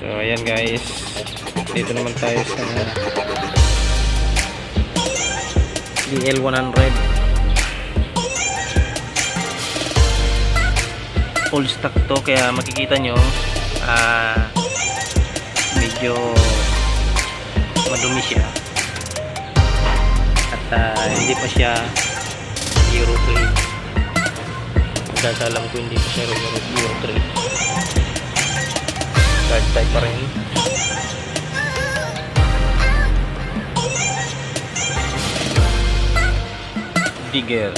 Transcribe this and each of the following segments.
So ayan guys, dito naman tayo sa DL100 full stock to, kaya makikita nyo medyo madumi siya at hindi pa siya Euro 3. Alam ko hindi pa siya Euro 3. Guard type pa rin. Digger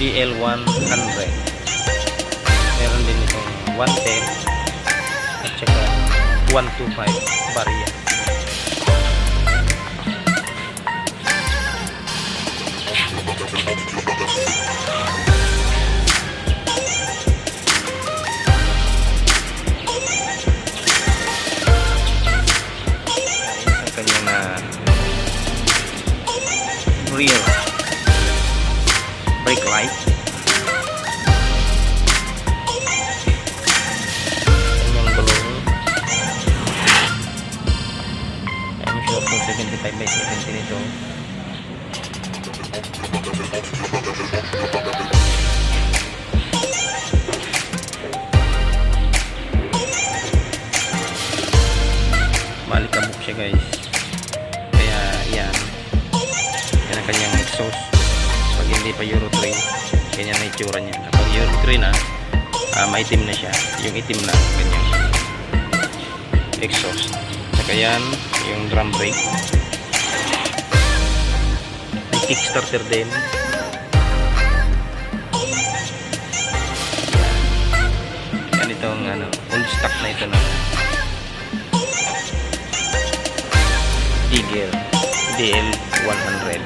DL100. Meron din itong 110 at saka 125 barya. Ang kanya na rear brake light. Yung gulong. I'm sure kung 75/70 nito. Malikabok siya guys. Kaya yan ang kanyang exhaust. Pag hindi pa Euro 3, ganyan na itsura niya. Kapag Euro 3 na, maitim na siya. Yung itim na kanyang exhaust. Saka yan yung drum brake. May kickstarter din. Yan itong full stock na ito na Digger DL100.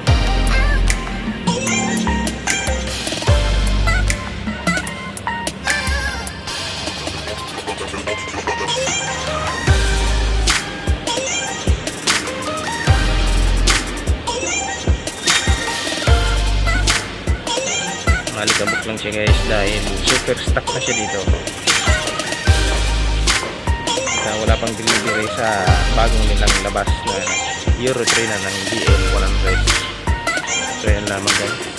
Malikabok lang siya guys dahil super stock na siya dito. Wala pang delivery sa bagong nilang labas na Euro 3 na ng DL100. So yan lamang guys.